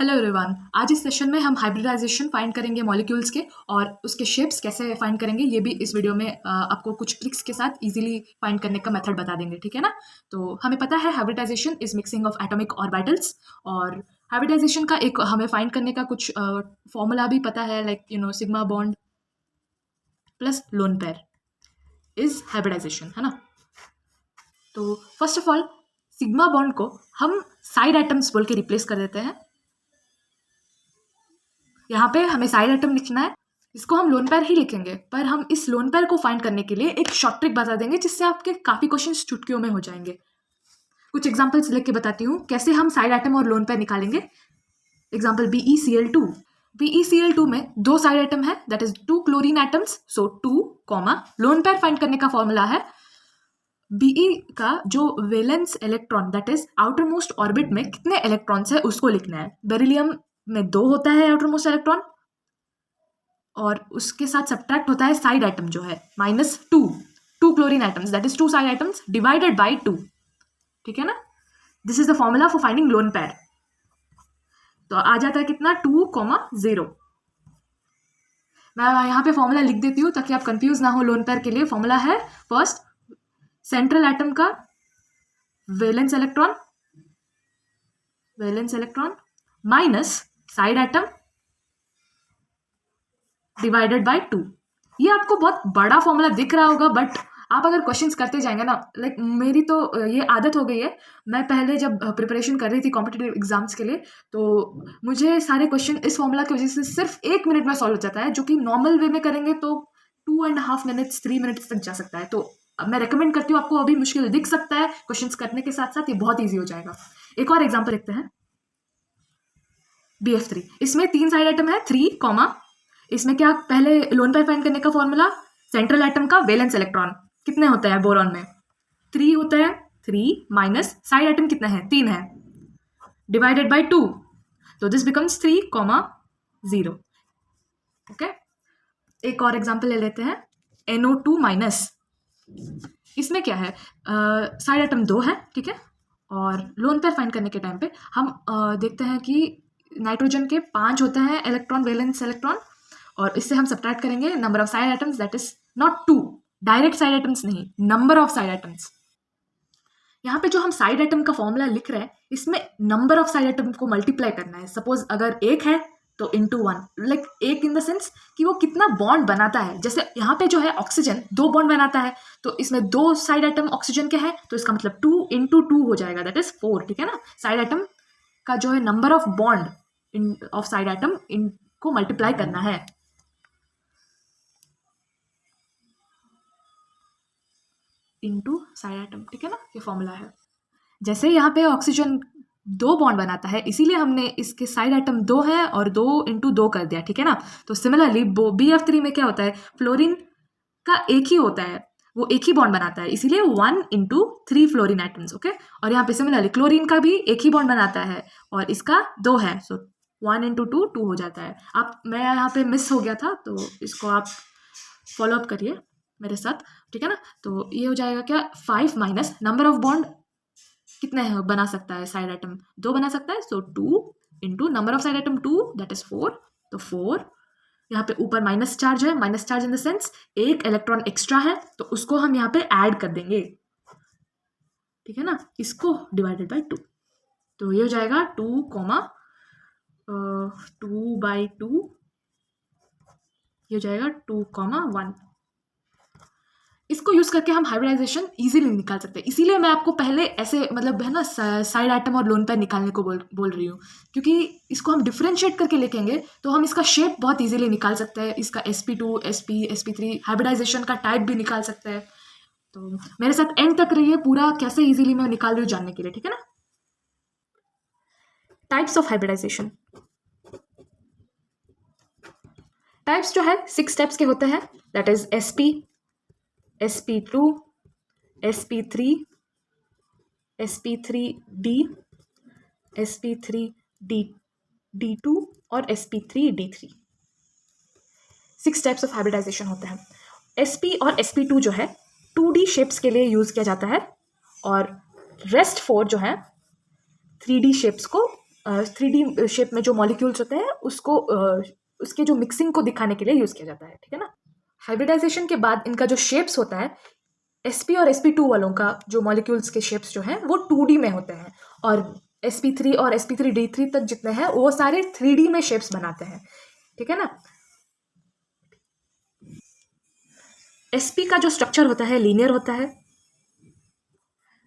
Hello everyone, आज इस session में हम हाइब्रिडाइजेशन फाइंड करेंगे मॉलिक्यूल्स के और उसके शेप्स कैसे फाइंड करेंगे ये भी इस वीडियो में आपको कुछ ट्रिक्स के साथ इजीली फाइंड करने का मेथड बता देंगे, ठीक है ना। तो हमें पता है hybridisation is mixing of atomic orbitals और हाइब्रिडाइजेशन का एक हमें फाइंड करने का कुछ फॉर्मूला भी पता है, like sigma bond plus lone pair is hybridisation, है ना। तो first of all sigma bond को हम साइड एटम्स बोल के रिप्लेस कर देते हैं। यहाँ पे हमें साइड एटम लिखना है, इसको हम लोन पेयर ही लिखेंगे, पर हम इस लोन पेयर को फाइंड करने के लिए एक शॉर्ट ट्रिक बता देंगे जिससे आपके काफ़ी क्वेश्चंस चुटकियों में हो जाएंगे। कुछ एग्जांपल्स लेके बताती हूँ कैसे हम साइड एटम और लोन पेयर निकालेंगे। Example BeCl2। BeCl2 में दो साइड एटम है, that is 2 chlorine atoms, so 2, lone pair find करने का फॉर्मूला है Be का जो valence electron that is outer most orbit में कितने इलेक्ट्रॉन्स है उसको लिखना है। बेरिलियम में 2 होता है आउटर मोस्ट इलेक्ट्रॉन और उसके साथ सब्ट्रैक्ट होता है साइड एटम जो है -2 chlorine atoms, that is 2 side atoms divided by 2, ठीक है ना। This is the formula for finding lone pair. तो आ जाता है कितना 2,0। मैं यहाँ पे फॉर्मूला लिख देती हूँ ताकि आप कंफ्यूज ना हो। लोन पेयर के लिए फॉर्मूला है फर्स्ट सेंट्रल एटम का valence electron minus side atom divided by 2। ये आपको बहुत बड़ा फॉर्मूला दिख रहा होगा, बट आप अगर क्वेश्चंस करते जाएंगे ना, लाइक मेरी तो ये आदत हो गई है। मैं पहले जब प्रिपरेशन कर रही थी कॉम्पिटिटिव एग्जाम्स के लिए, तो मुझे सारे क्वेश्चन इस फॉर्मूला की वजह से सिर्फ 1 मिनट में सॉल्व हो जाता है, जो कि नॉर्मल वे में करेंगे तो 2.5 मिनट्स 3 मिनट्स तक जा सकता है। तो मैं रेकमेंड करती हूँ, आपको अभी मुश्किल दिख सकता है, क्वेश्चंस करने के साथ साथ ये बहुत ईजी हो जाएगा। एक और एग्जाम्पल देखते हैं BF3। इसमें 3 साइड आइटम है 3, इसमें क्या पहले लोन पेयर फाइंड करने का फॉर्मूला सेंट्रल एटम का वैलेंस इलेक्ट्रॉन कितने होते हैं बोरॉन में 3 होता है, 3 माइनस साइड एटम कितना है 3 है डिवाइडेड बाय 2, तो दिस बिकम्स 3,0। ओके, एक और एग्जांपल ले लेते हैं NO2-। इसमें क्या है साइड एटम 2 है, ठीक है, और लोन पेयर फाइंड करने के टाइम पे हम देखते हैं कि नाइट्रोजन के 5 होते हैं इलेक्ट्रॉन, वैलेंस इलेक्ट्रॉन, और इससे हम सब्ट्रैक्ट करेंगे number of side atoms, that is not 2 direct side atoms नहीं, नंबर ऑफ साइड एटम्स। यहाँ पे जो हम साइड एटम का फॉर्मूला लिख रहे हैं, इसमें नंबर ऑफ साइड एटम को मल्टीप्लाई करना है। सपोज अगर 1 है तो into 1, like 1 in the sense कि वो कितना बॉन्ड बनाता है। जैसे यहाँ पे जो है ऑक्सीजन 2 बॉन्ड बनाता है, तो इसमें 2 साइड एटम ऑक्सीजन के हैं, तो इसका मतलब 2 इंटू 2 हो जाएगा, दैट इज 4, ठीक है ना। साइड एटम का जो है number of bond of side atom इनको मल्टीप्लाई करना है। इंटू साइड एटम, ठीक है ना, ये फॉर्मूला है। जैसे यहाँ पे ऑक्सीजन 2 बॉन्ड बनाता है, इसीलिए हमने इसके साइड एटम 2 है और 2 इंटू 2 कर दिया, ठीक है ना। तो सिमिलरली BF3 में क्या होता है, फ्लोरीन का एक ही होता है, वो एक ही बॉन्ड बनाता है, इसीलिए 1 इंटू 3 फ्लोरीन एटम्स, ओके। और यहाँ पे सिमिलरली क्लोरीन का भी एक ही बॉन्ड बनाता है और इसका 2 है, सो 1 इंटू 2 2 हो जाता है। मैं यहाँ पे मिस हो गया था, तो इसको आप फॉलो अप करिए मेरे साथ, ठीक है ना। तो ये हो जाएगा क्या 5 माइनस नंबर ऑफ बॉन्ड कितने बना सकता है साइड एटम 2 बना सकता है, सो 2 into number of side atom 2, that is 4, तो 4। यहाँ पे ऊपर माइनस चार्ज है, minus charge in the sense एक इलेक्ट्रॉन एक्स्ट्रा है, तो उसको हम यहाँ पे ऐड कर देंगे, ठीक है ना, इसको डिवाइडेड बाय 2, तो ये हो जाएगा 2,2/2, ये हो जाएगा 2,1। इसको यूज करके हम हाइब्रिडाइजेशन इजीली निकाल सकते हैं। इसीलिए मैं आपको पहले ऐसे मतलब है ना साइड एटम और लोन पेयर निकालने को बोल रही हूँ, क्योंकि इसको हम डिफरेंशिएट करके लिखेंगे तो हम इसका शेप बहुत इजीली निकाल सकते हैं। इसका sp2 sp3 हाइब्रिडाइजेशन का टाइप भी निकाल सकते हैं। तो मेरे साथ एंड तक रहिए, पूरा कैसे इजीली मैं निकाल रही हूँ जानने के लिए, ठीक है ना। टाइप्स ऑफ हाइब्रिडाइजेशन, टाइप्स जो है 6 स्टेप्स के होते हैं, that is sp2 sp3 sp3d sp3d2 और sp3d3। 6 टाइप्स ऑफ हाइब्रिडाइजेशन होते हैं। sp और sp2 जो है 2D शेप्स के लिए यूज किया जाता है, और रेस्ट 4 जो है 3D शेप्स को 3D शेप में जो मॉलिक्यूल्स होते हैं उसको उसके जो मिक्सिंग को दिखाने के लिए यूज़ किया जाता है, ठीक है ना। हाइब्रिडाइजेशन के बाद इनका जो शेप्स होता है, sp और sp2 वालों का जो मॉलिक्यूल्स के शेप्स जो हैं वो 2D में होते हैं, और sp3 और sp3d3 तक जितने हैं वो सारे 3D में शेप्स बनाते हैं, ठीक है ना। sp का जो स्ट्रक्चर होता है लीनियर होता है,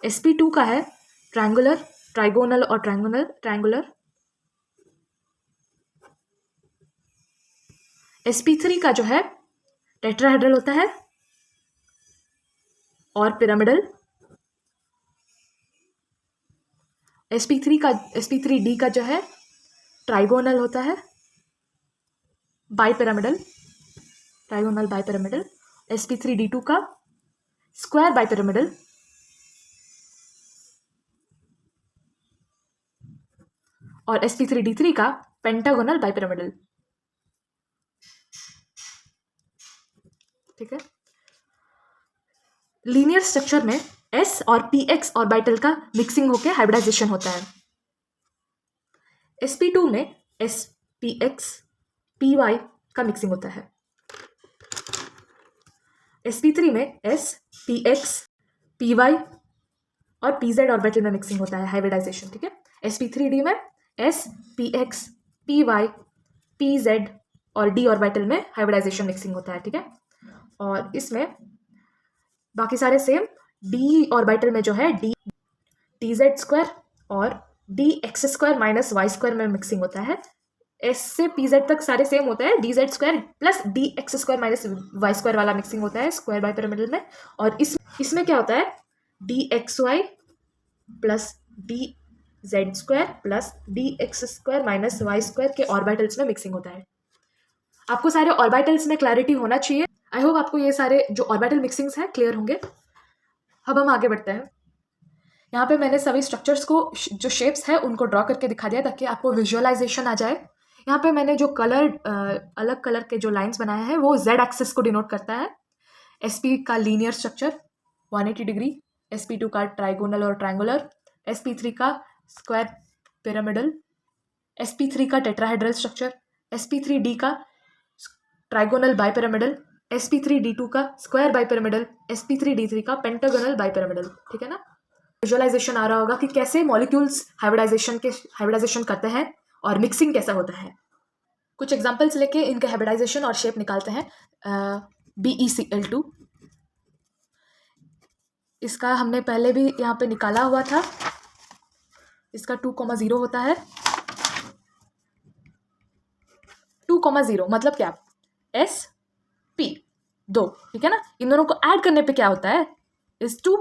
sp2 का है ट्रायंगुलर, ट्राइगोनल और ट्रायंगुलर। sp3 का जो है टेट्राहेड्रल होता है और पिरामिडल। sp3d का जो है ट्राइगोनल होता है, बाइपिरामिडल, ट्राइगोनल बाइपिरामिडल। sp3d2 का स्क्वायर बाइपिरामिडल, और sp3d3 का पेंटागोनल बाइपिरामिडल, ठीक है। लीनियर स्ट्रक्चर में s और px ऑर्बिटल का मिक्सिंग होकर हाइब्रिडाइजेशन होता है। sp2 में s px py का मिक्सिंग होता है। sp3 में s px py और pz ऑर्बिटल में मिक्सिंग होता है हाइब्रिडाइजेशन, ठीक है। sp3d में s px py pz और d ऑर्बिटल में हाइब्रिडाइजेशन मिक्सिंग होता है, ठीक है। और इसमें बाकी सारे सेम, d ऑर्बिटल में जो है d dz स्क्वायर और dx square minus y square में मिक्सिंग होता है। s से pz तक सारे सेम होता है, dz square plus dx square minus y square वाला मिक्सिंग होता है स्क्वायर बाइपिरामिडल में। और इसमें क्या होता है, dxy plus dz square plus dx square minus y square के ऑर्बिटल्स में मिक्सिंग होता है। आपको सारे ऑर्बिटल्स में क्लैरिटी होना चाहिए। आई होप आपको ये सारे जो ऑर्बिटल मिक्सिंग्स हैं क्लियर होंगे। अब हम आगे बढ़ते हैं। यहाँ पे मैंने सभी स्ट्रक्चर्स को जो शेप्स है उनको ड्रॉ करके दिखा दिया ताकि आपको विजुअलाइजेशन आ जाए। यहाँ पे मैंने जो अलग कलर के जो लाइंस बनाए हैं वो z एक्सिस को डिनोट करता है। sp का लीनियर स्ट्रक्चर 180 डिग्री, sp2 का ट्राइगोनल और ट्रायंगुलर, sp3 का स्क्वायर पिरामिडल, sp3 का टेट्राहेड्रल स्ट्रक्चर, sp3d का ट्राइगोनल बाइपिरामिडल, sp3d2 का स्क्वायर बाइपिरामिडल, sp3d3 का पेंटागोनल बाइपिरामिडल, ठीक है ना। विजुअलाइजेशन आ रहा होगा कि कैसे मॉलिक्यूल्स हाइब्रिडाइजेशन करते हैं और मिक्सिंग कैसा होता है। कुछ एग्जांपल्स लेके इनके हाइब्रिडाइजेशन और शेप निकालते हैं। BeCl2, इसका हमने पहले भी यहाँ पे निकाला हुआ था। इसका 2,0 होता है। 2,0 मतलब क्या, sp 2, ठीक है ना। इन दोनों को ऐड करने पे क्या होता है, इस 2,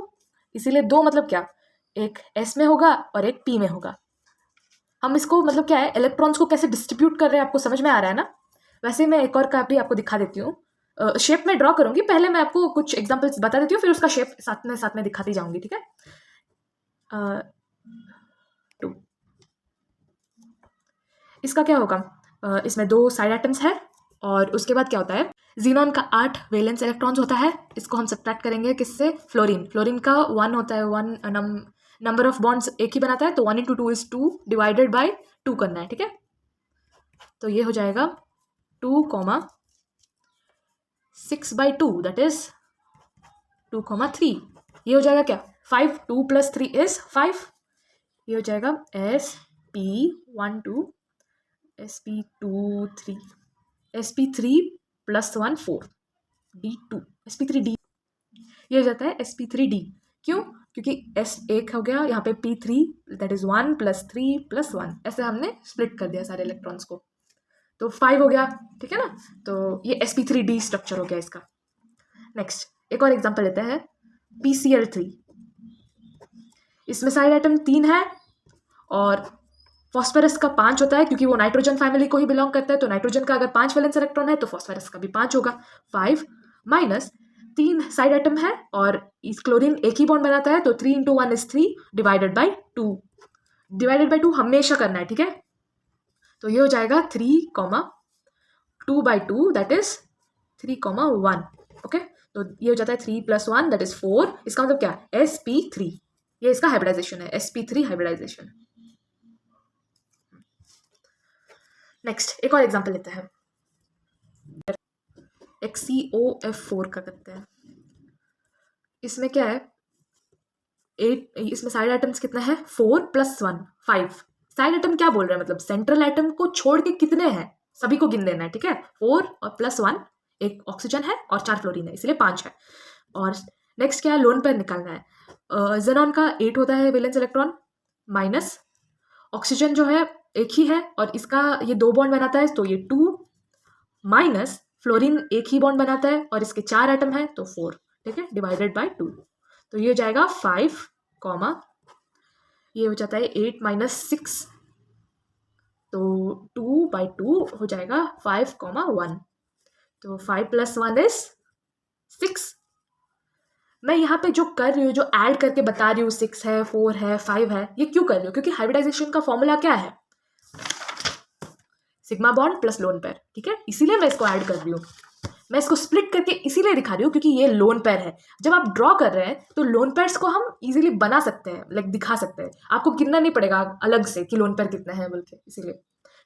इसीलिए 2 मतलब क्या, एक s में होगा और एक p में होगा। हम इसको मतलब क्या है, इलेक्ट्रॉन्स को कैसे डिस्ट्रीब्यूट कर रहे हैं आपको समझ में आ रहा है ना। वैसे मैं एक और का भी आपको दिखा देती हूँ, शेप में ड्रॉ करूंगी। पहले मैं आपको कुछ एग्जांपल्स बता देती हूँ, फिर उसका शेप साथ में दिखाती जाऊंगी, ठीक है। 2, इसका क्या होगा, इसमें 2 साइड एटम्स है और उसके बाद क्या होता है, जीनॉन का 8 वैलेंस इलेक्ट्रॉन्स होता है। इसको हम सब्ट्रैक्ट करेंगे किससे, फ्लोरीन का 1 होता है, 1 नंबर ऑफ बॉन्ड्स एक ही बनाता है, तो 1 × 2 = 2 डिवाइडेड बाय 2 करना है, ठीक है। तो ये हो जाएगा 2, 6/2 दैट इज 2,3। ये हो जाएगा क्या, 5, 2 + 3 = 5। ये हो जाएगा sp12 sp2 3 sp3 + 1 4 d2 sp3d। ये हो जाता है sp3d। क्यों, क्योंकि s 1 हो गया, यहाँ पे p3 दैट इज 1 + 3 + 1, ऐसे हमने स्प्लिट कर दिया सारे इलेक्ट्रॉन्स को, तो 5 हो गया, ठीक है ना। तो ये sp3d स्ट्रक्चर हो गया इसका। नेक्स्ट एक और एग्जांपल लेते हैं, PCl3। इसमें साइड आइटम 3 है और फॉस्फोरस का 5 होता है, क्योंकि वो नाइट्रोजन फैमिली को ही बिलोंग करता है, तो नाइट्रोजन का अगर 5 वैलेंस इलेक्ट्रॉन है तो फॉस्फोरस का भी 5 होगा। 5 माइनस 3 साइड आइटम है और इस क्लोरीन एक ही बॉन्ड बनाता है, तो 3 × 1 = 3 डिवाइडेड बाई 2। डिवाइडेड बाई 2 हमेशा करना है, ठीक है। तो ये हो जाएगा 3, 2/2 दैट इज 3,1, ओके। तो ये हो जाता है 3 + 1 दैट इज 4। इसका मतलब क्या, sp3। ये इसका हाइब्रिडाइजेशन है, sp3 हाइब्रिडाइजेशन। नेक्स्ट एक और एग्जांपल लेते हैं, XeOF4 का करते हैं। इसमें क्या है, 8, इसमें साइड एटम्स कितने हैं, 4 + 1 5। साइड एटम क्या बोल रहे हैं, मतलब सेंट्रल एटम को छोड़ के कितने हैं, सभी को गिन देना है, ठीक है। 4 और +1, एक ऑक्सीजन है और 4 फ्लोरीन है, इसलिए 5 है। और नेक्स्ट क्या है, लोन पेयर निकालना है। जेनॉन का 8 होता है वैलेंस इलेक्ट्रॉन, माइनस ऑक्सीजन जो है एक ही है और इसका ये 2 बॉन्ड बनाता है तो ये 2, माइनस फ्लोरीन एक ही बॉन्ड बनाता है और इसके 4 एटम है तो 4, ठीक है, डिवाइडेड बाय 2। तो ये हो जाएगा 5, ये हो जाता है 8 - 6, तो 2/2 हो जाएगा 5, 1। तो 5 + 1 = 6। मैं यहाँ पे जो कर रही हूँ, जो ऐड करके बता रही हूँ, 6 है, 4 है, 5 है, ये क्यों कर रही हूँ, क्योंकि हाइब्रिडाइजेशन का फॉर्मूला क्या है, sigma bond plus lone pair, ठीक है, इसीलिए मैं इसको ऐड कर रही हूँ। मैं इसको स्प्लिट करके इसीलिए दिखा रही हूँ क्योंकि ये लोन पेयर है। जब आप ड्रॉ कर रहे हैं तो लोन पेयर्स को हम इजीली बना सकते हैं, लाइक दिखा सकते हैं, आपको गिनना नहीं पड़ेगा अलग से कि लोन पेयर कितने हैं बोल के, इसीलिए,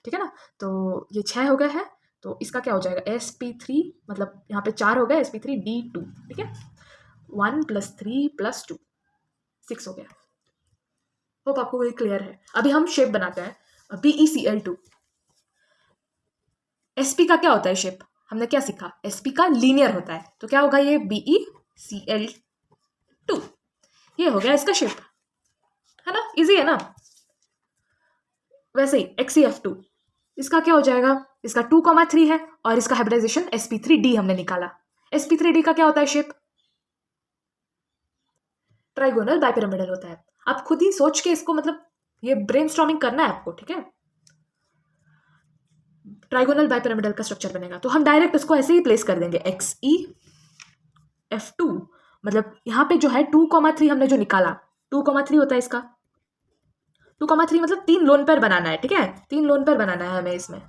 ठीक है ना। तो ये 6 हो गए हैं, तो इसका क्या हो जाएगा, sp3, मतलब यहाँ पे 4 हो गए, sp3d2, ठीक है, 1 + 3 + 2 6 हो गया। होप आपको वही क्लियर है। अभी हम शेप बनाते हैं, BeCl2। sp का क्या होता है शेप, हमने क्या सीखा, sp का लीनियर होता है, तो क्या होगा ये BeCl2, ये हो गया इसका शेप, है ना, इजी है ना। वैसे ही XeF2, इसका क्या हो जाएगा, इसका 2,3 है और इसका हाइब्रिडाइजेशन sp3d हमने निकाला। sp3d का क्या होता है शेप, ट्राइगोनल बाइपिरामिडल होता है। आप खुद ही सोच के इसको, मतलब ये ब्रेनस्टॉर्मिंग करना है आपको, ठीक है। ट्राइगोनल बाइपिरामिडल का स्ट्रक्चर बनेगा, तो हम डायरेक्ट इसको ऐसे ही प्लेस कर देंगे, XeF2, मतलब यहाँ पे जो है 2,3 हमने जो निकाला, 2,3 होता है इसका, 2,3 मतलब 3 लोन पेयर बनाना है, ठीक है, 3 लोन पेयर बनाना है हमें इसमें।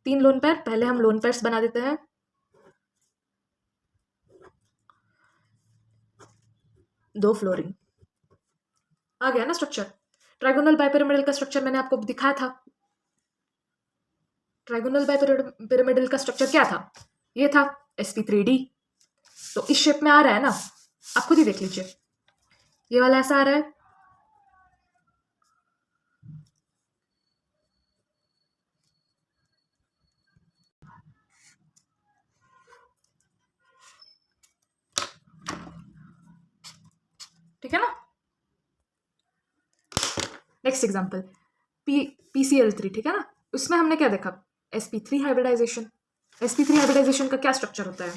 तीन लोन पेयर, पहले हम लोन पेयर्स बना देते हैं। दो फ्लोरीन, आ गया ना स्ट्रक्चर। ट्राइगोनल बाइपिरामिडल का स्ट्रक्चर मैंने आपको दिखाया था। ट्राइगोनल बाइपिरामिडल का स्ट्रक्चर क्या था, ये था sp3d। तो इस शेप में आ रहा है ना, आप खुद ही देख लीजिए, ये वाला ऐसा आ रहा है, ठीक है ना। नेक्स्ट एग्जांपल, PCl3, ठीक है ना। उसमें हमने क्या देखा, sp3 हाइब्रिडाइजेशन। sp3 हाइब्रिडाइजेशन का क्या स्ट्रक्चर होता है,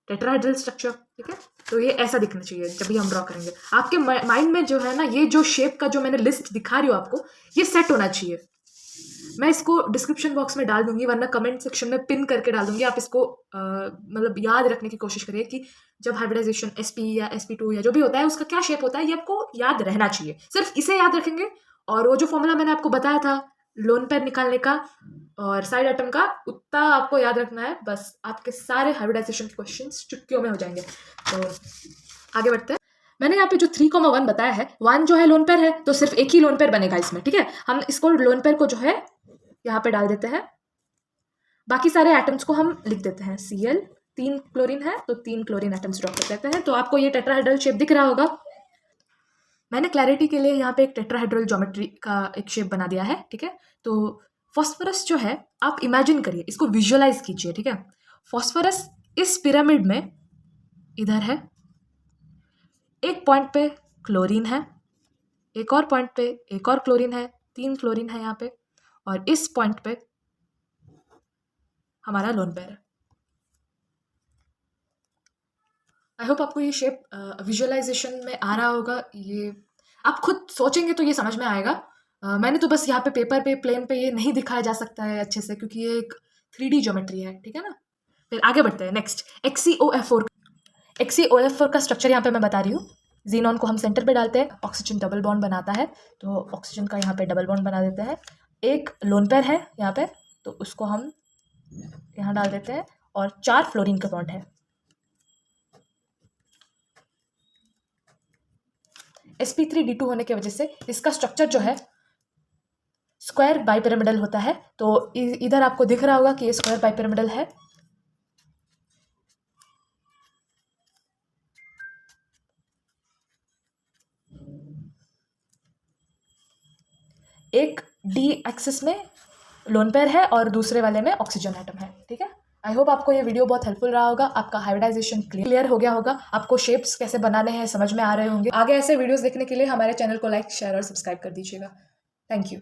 टेट्राहेड्रल स्ट्रक्चर, ठीक है। तो ये ऐसा दिखना चाहिए जब भी हम ड्रॉ करेंगे। आपके माइंड में जो है ना, ये जो शेप का जो मैंने लिस्ट दिखा रही हूँ आपको, ये सेट होना चाहिए। मैं इसको डिस्क्रिप्शन बॉक्स में डाल दूंगी, वरना कमेंट सेक्शन में पिन करके डाल दूंगी। आप इसको मतलब याद रखने की कोशिश करिए कि जब हाइब्रिडाइजेशन sp या sp2 या जो भी होता है उसका क्या शेप होता है, ये आपको याद रहना चाहिए। सिर्फ इसे याद रखेंगे और वो जो फॉर्मूला मैंने आपको बताया था लोन पेयर निकालने का और साइड एटम का, उतना आपको याद रखना है, बस आपके सारे हाइब्रिडाइजेशन के क्वेश्चंस चुटकियों में हो जाएंगे। तो आगे बढ़ते हैं। मैंने यहाँ पे जो 3,1 बताया है, 1 जो है लोन पेयर है, तो सिर्फ एक ही लोन पेयर बनेगा इसमें, ठीक है। हम इसको लोन पेयर को जो है यहाँ पे डाल देते हैं, बाकी सारे एटम्स को हम लिख देते हैं Cl, 3 क्लोरीन है तो 3 क्लोरीन एटम्स ड्रॉप कर देते हैं। तो आपको ये टेट्राहेड्रल शेप दिख रहा होगा। मैंने क्लैरिटी के लिए यहाँ पे एक टेट्राहेड्रल ज्योमेट्री का एक शेप बना दिया है, ठीक है। तो फॉस्फोरस जो है, आप इमेजिन करिए, इसको विजुअलाइज कीजिए, ठीक है। फॉस्फोरस इस पिरामिड में इधर है, एक पॉइंट पे क्लोरीन है, एक और पॉइंट पे एक और क्लोरीन है, 3 क्लोरीन है यहाँ पे, और इस पॉइंट पे हमारा लोन पेयर है। आई होप आपको ये शेप विजुअलाइजेशन में आ रहा होगा। ये आप खुद सोचेंगे तो ये समझ में आएगा। मैंने तो बस यहाँ पे पेपर पे प्लेन पे ये नहीं दिखाया जा सकता है अच्छे से, क्योंकि ये एक 3D ज्योमेट्री है, ठीक है ना। फिर आगे बढ़ते हैं। Next XeOF4। XeOF4 का स्ट्रक्चर यहाँ पे मैं बता रही हूँ। जीनॉन को हम सेंटर पे डालते हैं, ऑक्सीजन डबल बॉन्ड बनाता है, तो ऑक्सीजन का यहाँ पे डबल बॉन्ड बना देते हैं। एक लोन पेयर है यहाँ पे, तो उसको हम यहाँ डाल देते हैं, और 4 फ्लोरीन का बॉन्ड है। sp3d2 होने की वजह से इसका स्ट्रक्चर जो है स्क्वायर बाइपिरामिडल होता है। तो इधर आपको दिख रहा होगा कि ये स्क्वायर बाइपिरामिडल है। एक डी एक्सिस में लोन पेयर है और दूसरे वाले में ऑक्सीजन एटम है। ठीक है, आई होप आपको ये वीडियो बहुत हेल्पफुल रहा होगा। आपका हाइब्रिडाइजेशन क्लियर हो गया होगा, आपको शेप्स कैसे बनाने हैं समझ में आ रहे होंगे। आगे ऐसे वीडियोस देखने के लिए हमारे चैनल को लाइक, शेयर और सब्सक्राइब कर दीजिएगा। Thank you.